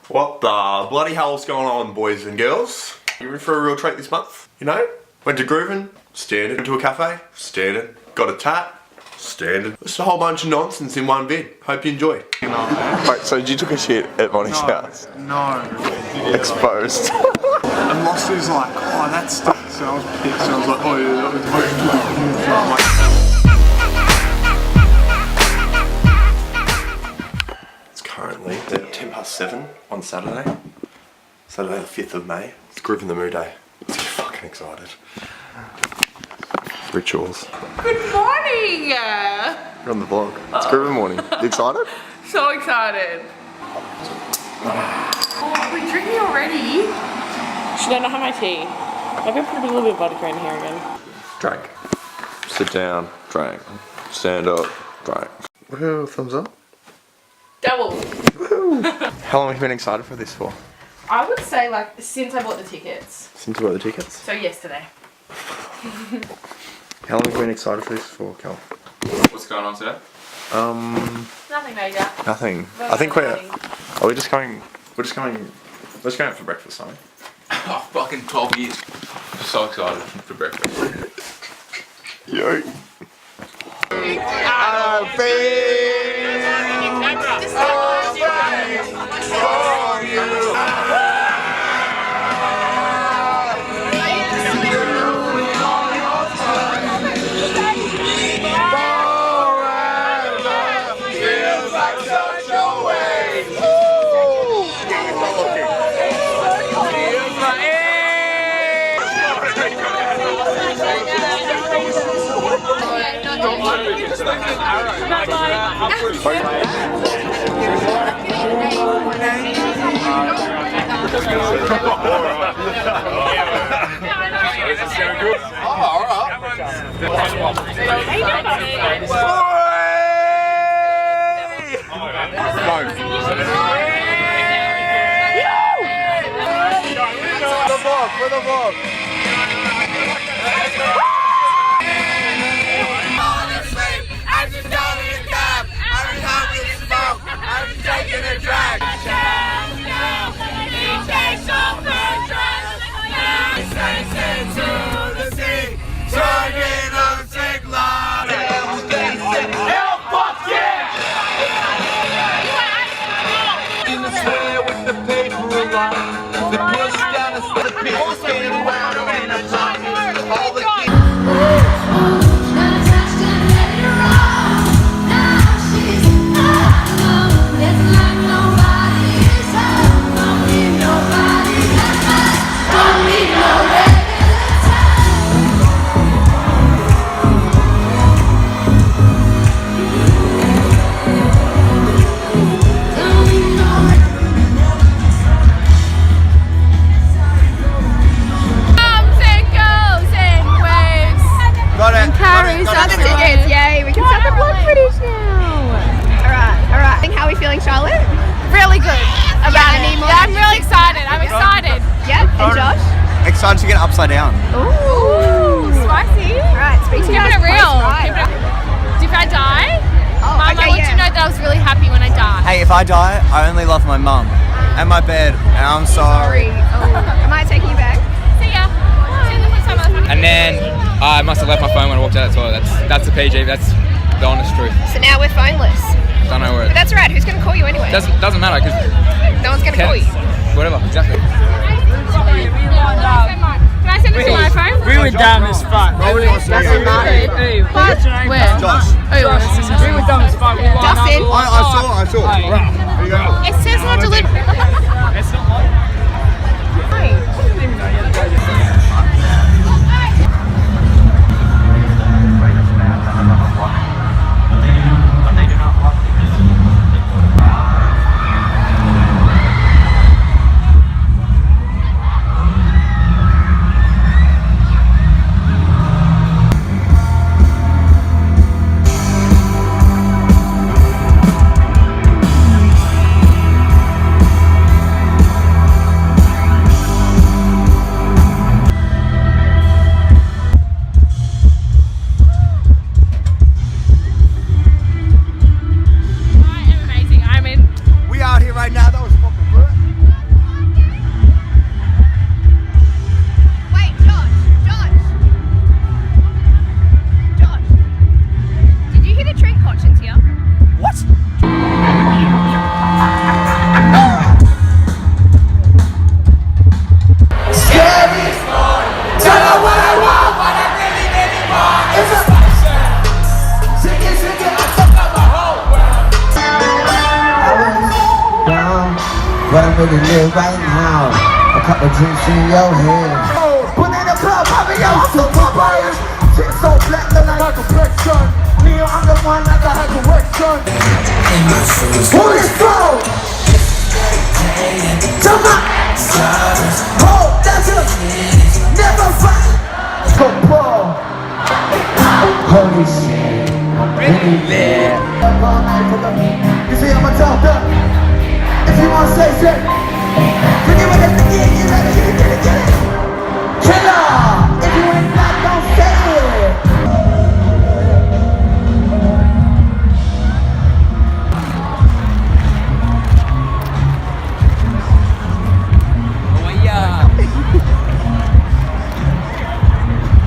What the bloody hell's going on, boys and girls? You in for a real treat this month? You know? Went to Groovin, standard. Went to a cafe, standard. Got a tat, standard. Just a whole bunch of nonsense in one vid. Hope you enjoy. Wait, so you took a shit at Bonnie's house? No. Exposed. And Lost was like, oh that stinks. So I was pissed. So I was like, oh yeah, that was It's currently 7:10 on Saturday. Saturday the 5th of May. It's Groovin the Moo Day. I'm fucking excited. Rituals. Good morning! You're on the vlog. It's Groovin morning. You excited? So excited. Oh, are we drinking already? Should I not have my tea? Maybe I'll put a little bit of vodka in here again. Drink. Sit down. Drink. Stand up. Drink. Woohoo, thumbs up. Double. Woohoo. How long have you been excited for this for? I would say like since I bought the tickets. Since you bought the tickets? So yesterday. How long have you been excited for this for, Cal? What's going on today? Nothing major. Nothing. I think we're just going out for breakfast, aren't we? Oh, fucking 12 years. I'm so excited for breakfast. Yo. For the vlog. Excited to get upside down. Ooh, spicy. Alright, speak to Keep it real. If I die, Mum, I want you to know that I was really happy when I died. Hey, if I die, I only love my mum and my bed, and I'm sorry. Am I taking you back? See ya. See you the next time, motherfucker. And then I must have left my phone when I walked out of the toilet. That's the PG. That's the honest truth. So now we're phoneless. Don't know where. But that's right. Who's going to call you anyway? Doesn't matter because No one's going to call you. Whatever. Exactly. Can I send this to my phone? We were dumb as fuck. Where? Josh. We were dumb as fuck. Dustin. I saw. Right. Here you go. It says not delivered. It's not like. but I'm ready to live right now. A couple drinks in your hand. Put in the club, poppin' yo, I'm so papayas. Shit so black, look like a brick, son. Neo, I'm the one like I had to work, son. Who is cold? Come on. Hold, that's it. Never fight. GoPro. Holy shit. Really lit. You see, I'm a top dog. If you wanna say shit, forget what it's again. You gotta get it. Killer. If you ain't black, don't say it.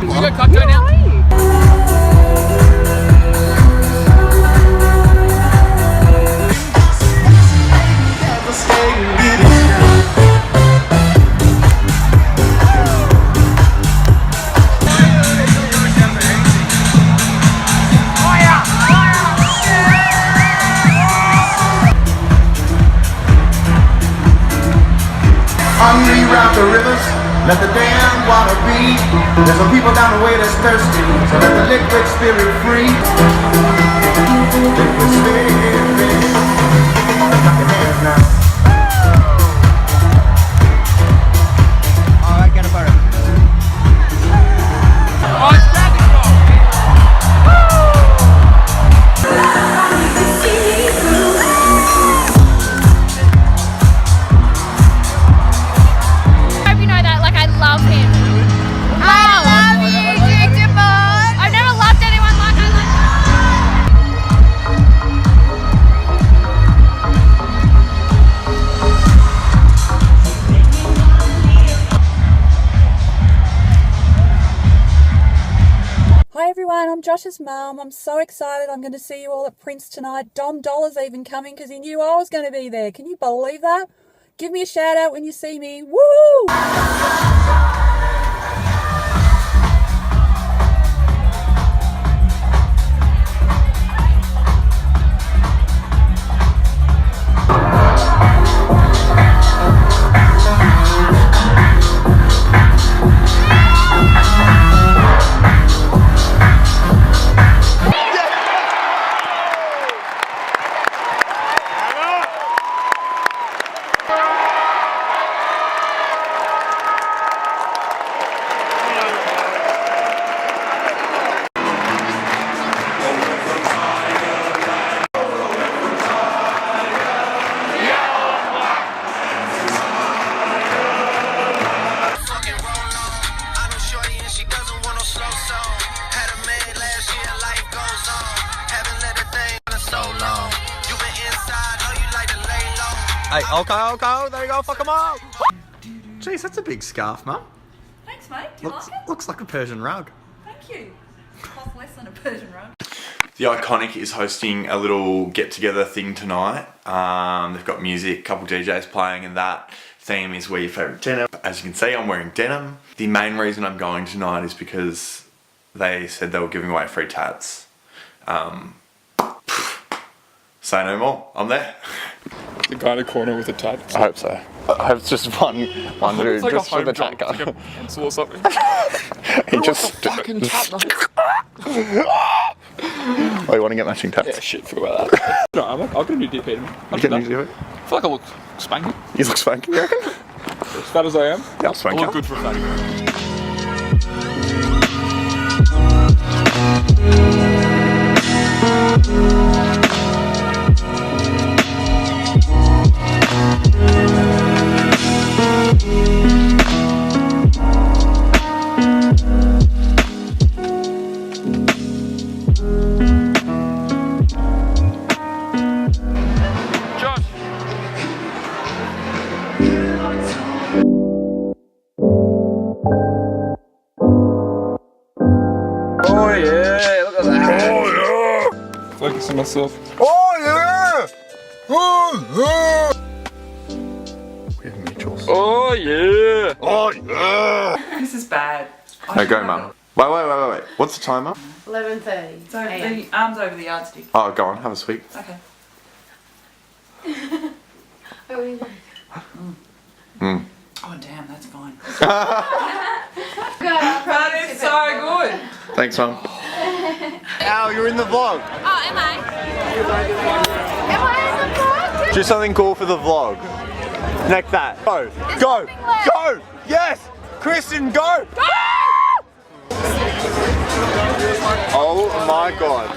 We got cocktail now. Reroute the rivers, let the damn water be. There's some people down the way that's thirsty, so let the liquid spirit free. Liquid spirit. Clap your hands now. Alright, get a photo. I'm Josh's mum. I'm so excited. I'm going to see you all at Prince tonight. Dom Dollar's even coming because he knew I was going to be there. Can you believe that? Give me a shout out when you see me. Woo! Hey, okay, there you go, fuck them all. Jeez, that's a big scarf, Mum. Thanks, mate. Do you like it? Looks like a Persian rug. Thank you. Cost less than a Persian rug. The Iconic is hosting a little get-together thing tonight. They've got music, a couple DJs playing, and that theme is wear your favourite denim. As you can see, I'm wearing denim. The main reason I'm going tonight is because they said they were giving away free tats. Say no more, I'm there. The guy in the corner with a tat. I hope so. I hope it's just one dude, It's like just a for the home job, tat gun. it's like a pencil or something. He just fucking tat. Oh, you want to get matching tats? Yeah, shit, forgot about that. No, I'm gonna do DP. You can do it. I feel like I look spanky. You look swanky, you reckon? As fat as I am, Yeah, I'll swank I you. look good for a fatty girl. Focus on myself. Oh yeah! Oh yeah! We have mutuals. Oh yeah! Oh yeah! This is bad. No, go, Mum. Wait. What's the timer? 11:30. So the arms over the yardstick. Oh, go on, have a sweep. Okay. Oh damn, that's fine. That is so good. Thanks, Mum. Al, you're in the vlog. Oh, am I? Am I in the vlog? Do something cool for the vlog. Like that. Go. Go. Go. Yes. Kristen, go. Oh my God.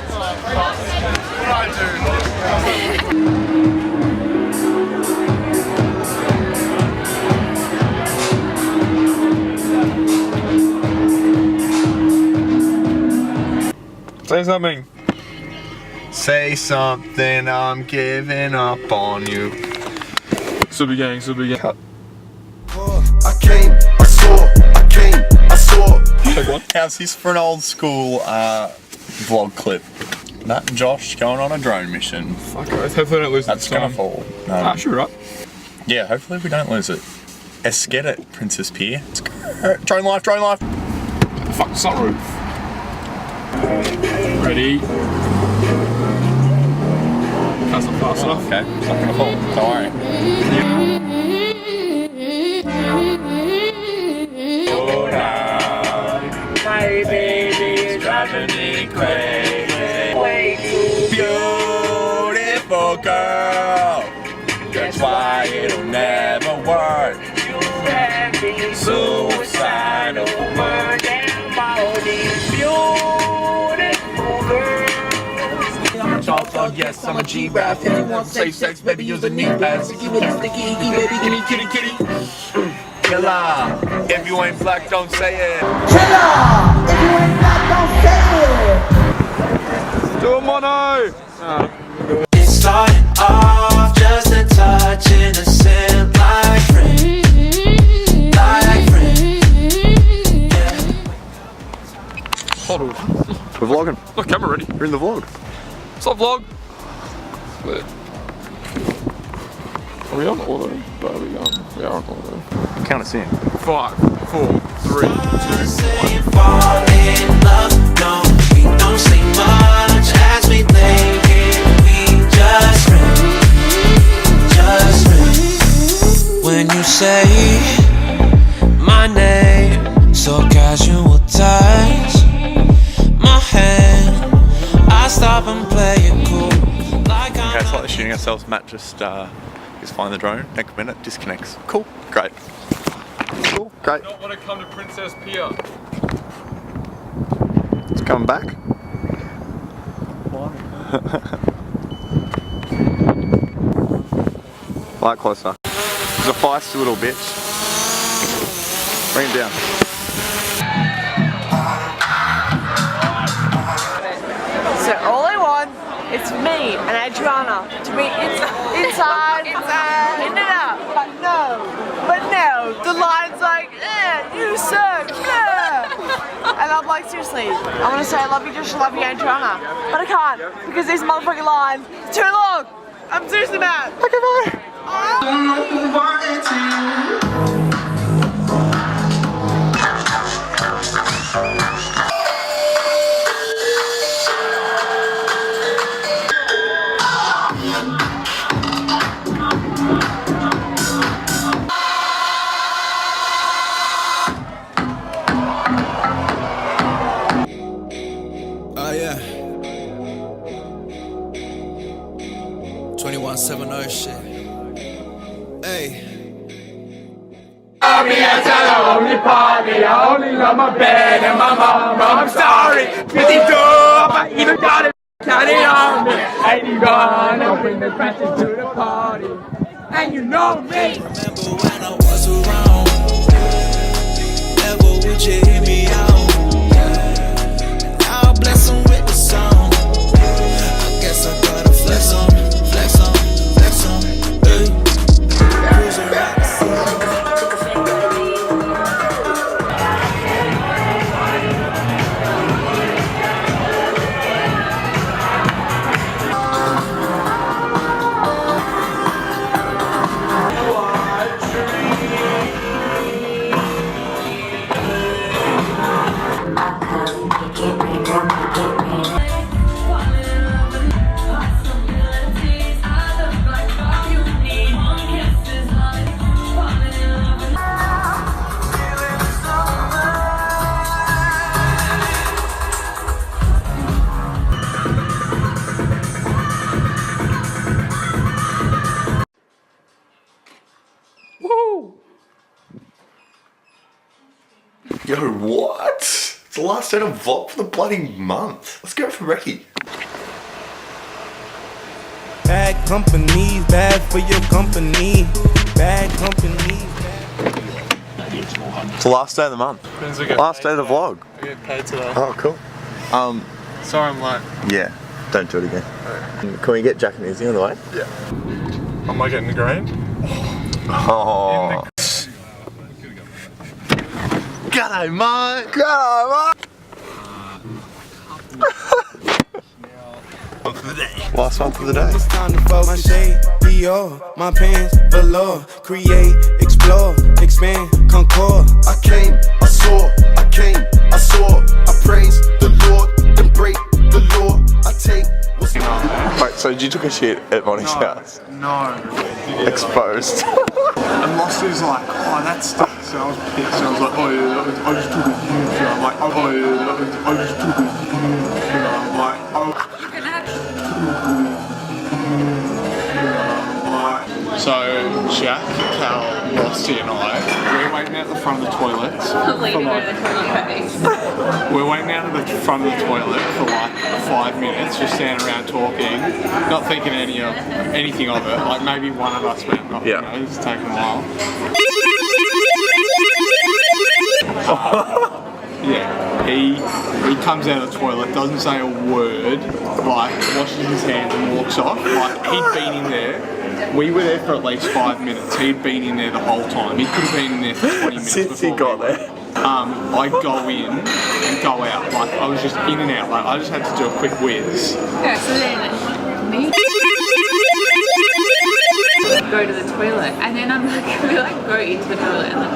Say something. Say something, I'm giving up on you. Super gang, super gang. I came, I saw, I came, I saw. Take one. How's this for an old school vlog clip? Matt and Josh going on a drone mission. Fuck it, hopefully I don't lose That's this gonna time. fall. Sure, right? Yeah, hopefully we don't lose it. Let's get it, Princess Pier. Let's go. Drone life, drone life. Fuck, sunroof. Ready? That's not fast enough. Okay, it's not gonna fall. Don't worry. My baby is driving me crazy. Way too Beautiful girl. That's why it'll never work. Suicidal. burn down all these beautiful girls. I'm a chalk dog, yes, I'm a G-Rap. If you want safe sex, baby, use a knee pad. Sticky with a sticky icky, baby, kitty, kitty, kitty. Killer, if you ain't black, don't say it. Killer, if you ain't black, don't say it. Do a mono! It started off just a touch innocent, like friend, yeah. Hold on. We're vlogging. Look, camera ready. We're in the vlog. Stop vlog. But are we on auto? We are on auto. Count us in. 5, 4, 3, 2, 1. Fall in love, no, we don't say much as we lay here, we just friends. When you say my name, so casual touch my hand, I stop and play it cool. Like I'm Okay, slightly shooting ourselves. Matt just is flying the drone. Next minute, disconnects. Cool. Great. Cool. Great. Not want to come to Princess Pier. It's coming back. Light closer. He's a feisty little bitch. Bring him down. So all I want is me and Adriana to be inside, in it up. But no, the line's like, you suck, And I'm like, seriously, I want to say I love you, Josh, I love you, Adriana, but I can't because this motherfucking line is too long. I'm seriously mad. Okay, bye. Oh yeah. 2170 shit. Hey. I only party, I only love my bed and my mama. I'm sorry, 52, I even got it counting on me. And you gonna bring the passion to the party. And you know me. Remember when I was around? Never would you hear me out. Now bless them with the song. I guess I gotta flex on, flex on, flex on. Hey. Cruise around the sun. Woo! Yo, what? It's the last day of vlog for the bloody month. Let's go for recce. Bad company, bad for your company. Bad company. It's the last day of the month. Last day of the vlog. I get paid today. Oh, cool. Sorry I'm late. Yeah, don't do it again. Can we get Jack and Izzy on the way? Yeah. Am I getting the green? Oh. G'day, mate. G'day, mate. Last month of the day. It's time to fuck my shade, Dior, my pants, velour, create, explore, expand, concord. I came, I saw, I came, I saw, I praise the Lord, then break the law. I take what's Wait, so you took a shit at Bonnie's house? No. Exposed. And Lost is like, oh, that stinks. And I was pissed. And I was like, oh yeah, I just took a huge shit. I'm like, oh yeah, I just took a huge shit. I'm like, oh. So Jack, Cal, Losty and I, we're waiting out the front of the toilets. We're waiting out of the front of the toilet for like 5 minutes, just standing around talking, not thinking anything of it. Like maybe one of us went, oh, yeah. You know, it's taking a while. Yeah, he comes out of the toilet, doesn't say a word, like washes his hands and walks off. Like he'd been in there. We were there for at least 5 minutes. He'd been in there the whole time. He could have been in there for 20 minutes Since he got there. I go in and go out. Like I was just in and out. Like I just had to do a quick whiz. Yeah, so then me go to the toilet, and then I'm like, we like go into the toilet and like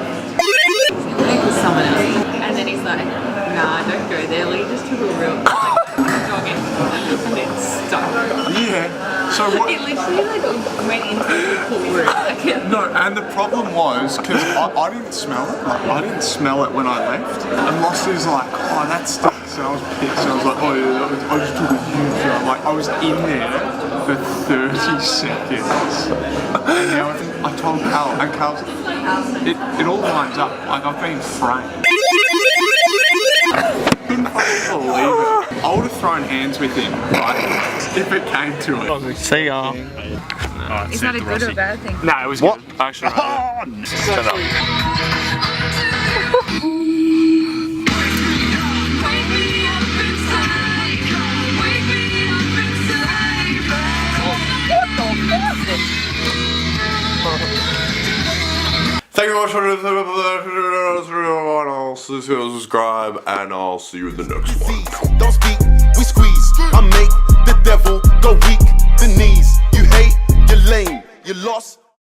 with someone else, and then he's like, nah, don't go there. Leigh just took a real jogging, and then stuck. Yeah. So what? It literally like went into the pool room. No, and the problem was because I didn't smell it. Like I didn't smell it when I left. And Lost is like, oh, that stinks. And I was pissed. And I was like, oh yeah, I just took a huge shit. I'm like, I was in there for 30 seconds. And now I told Cal, and Cal's, it all lines up. Like I've been framed. Couldn't fucking believe it. I would have thrown hands with him, right? If it came to it. See ya. Is that a good or bad thing? No, it was What? good. Actually, right. Shut up. Thank you very much for subscribe, and I'll see you in the next one. Don't speak, we squeeze. I make the devil go weak. The knees, you hate, you're lame, you lost.